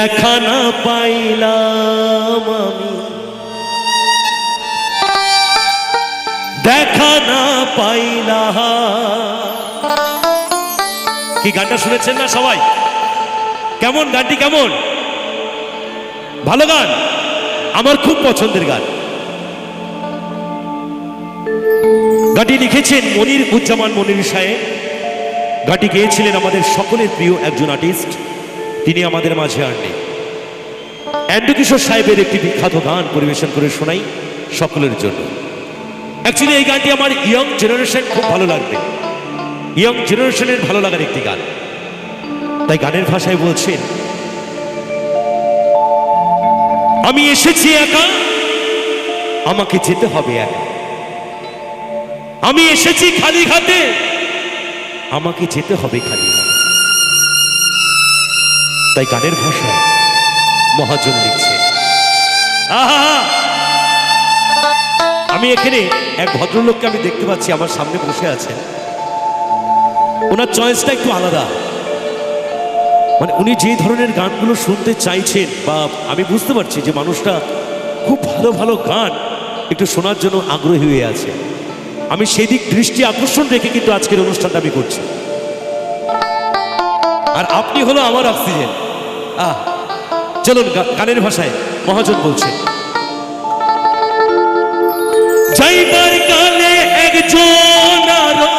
দেখা না পাইলাম আমি, দেখা না পাইলাম। কি গানটা শুনেছেন না সবাই? কেমন গানটি? কেমন? ভালো গান, আমার খুব পছন্দের গান। গানটি লিখেছেন মনির উজ্জামান মনির সাহেব। গানটি গেয়েছিলেন আমাদের সকলের প্রিয় একজন আর্টিস্ট, তিনি আমাদের মাঝে আর নেই। এন্ড্রু কিশোর সাহেবের একটি বিখ্যাত গান পরিবেশন করে শোনাই সকলের জন্য। অ্যাকচুয়ালি এই গানটি আমার ইয়ং জেনারেশন খুব ভালো লাগবে, ইয়ং জেনারেশনের ভালো লাগার একটি গান। তাই গানের ভাষায় বলছেন, আমি এসেছি একা, আমাকে যেতে হবে একা। আমি এসেছি খালি হাতে, আমাকে যেতে হবে খালি হাতে। তাই গানের ভাষায় মহাজন লিখছে, আমি এখানে এক ভদ্রলোককে আমি দেখতে পাচ্ছি আমার সামনে বসে আছেন। ওনার চয়েসটা একটু আলাদা, মানে উনি যে ধরনের গানগুলো শুনতে চাইছেন, বা আমি বুঝতে পারছি যে মানুষটা খুব ভালো ভালো গান একটু শোনার জন্য আগ্রহী হয়ে আছে। আমি সেই দিক দৃষ্টি আকর্ষণ রেখে কিন্তু আজকের অনুষ্ঠানটা আমি করছি। আর আপনি হলো আমার অক্সিজেন। চলুন গানের ভাষায় মহাজন বলছেন, যাইবার কালে একজন আরো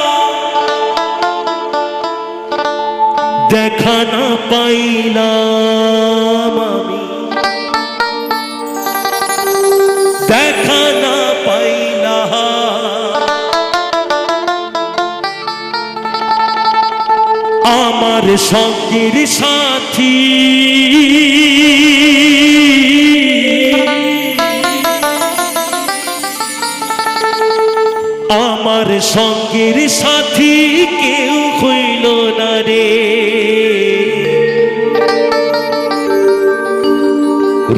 দেখা না পাইলাম আমি, দেখা না পাইলাম। আমার সঙ্গীর সাথী আমার সঙ্গীর সাথী কেউ হইল না রে,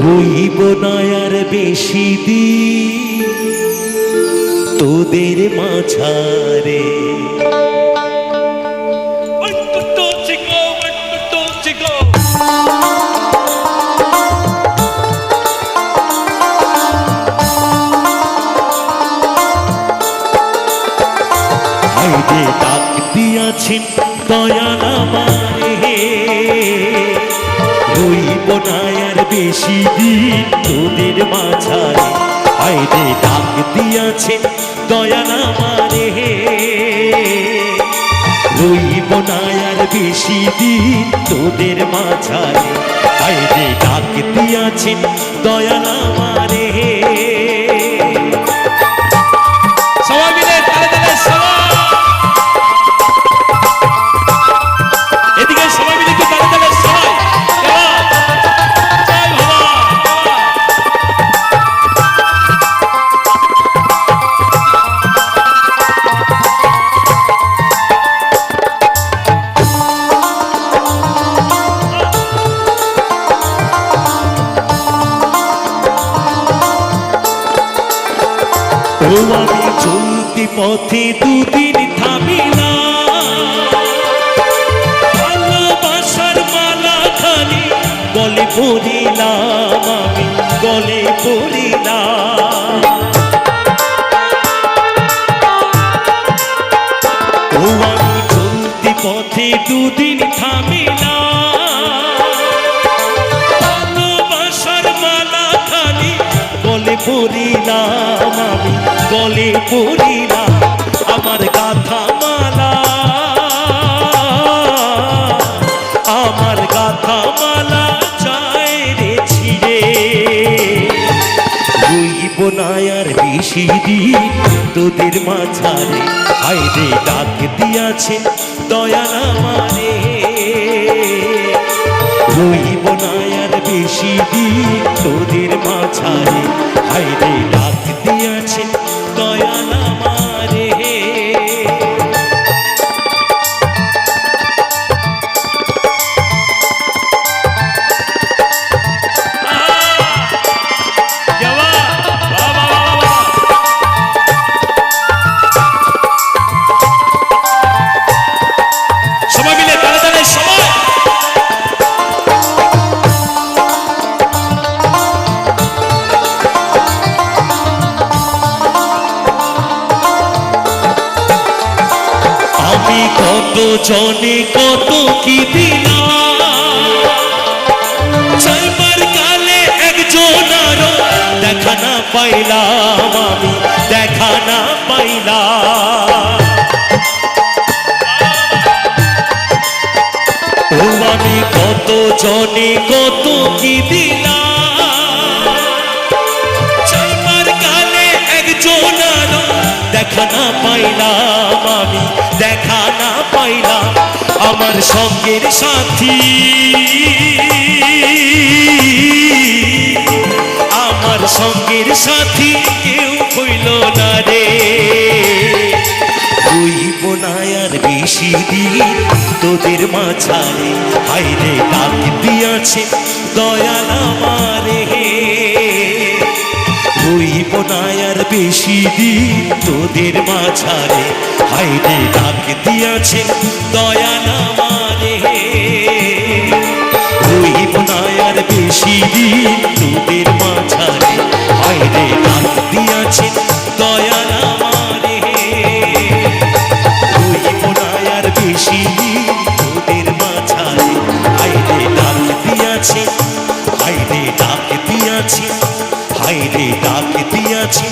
রইব না আর বেশি দিন তোদের মাঝারে। ডাক দিয়াছেন দয়াল আমারে, রইব না আর বেশি দিন তোদের মাঝারে। আইরে ডাক দিয়াছেন দয়াল আমারে, রইব না আর বেশি দিন তোদের মাঝারে। আইরে ডাক দিয়াছেন দয়াল আমারে। সবাই মিলে তালে তালে সবাই এদিকে, সবাই মিলে একটু তালে তালে সবাই। আমি চলতি পথে দুদিন থামিলাম, ভালোবাসার মালা খানি গলে পড়িলাম, আমি গলে পড়িলাম। আমি চলতি পথে দুদিন থামিলাম, ভালোবাসার মালা খানি গলে পড়িলাম, আমি গলে পড়িলাম। আমার গাথা মালা, আমার গাথা মালা চায় রে ছিড়ে, রইব না আর বেশি দিন তোদের মাঝারে। আইরে ডাক দিয়াছেন দয়াল আমারে, রইব না আর বেশি দিন তোদের মাঝারে। আইরে ডাক দিয়াছেন দয়াল আমারে। সবাই মিলে তালে তালে সবাই। কত জনে কত কি দিলাম, চাইবার কালে একজন আরো দেখা না পাইলাম, আমি দেখা না পাইলাম। ও আমি কত জনে কত কি দিলাম, চাইবার কালে একজন আরো দেখা না পাইলাম, আমি দেখা না পাইলাম। আমার সঙ্গের সাথী, আমার সঙ্গের সাথী কেউ হইল না রে। হইব না আর বেশি দিন তোদের মাঝারে, হাইরে ডাক দিয়াছে দয়াল আমারে। হইব না আর বেশি দিন তোদের মাঝারে, হাইরে ডাক দিয়াছে দয়াল আমারে। হইব না আর বেশি দিন তোদের মাঝারে, হাইরে ডাক দিয়াছে দয়াল আমারে। হইব না আর বেশি দিন তোদের মাঝারে, হাইরে ডাক দিয়াছে, হাইরে ডাক দিয়াছে, হাইরে ডাক দিয়াছে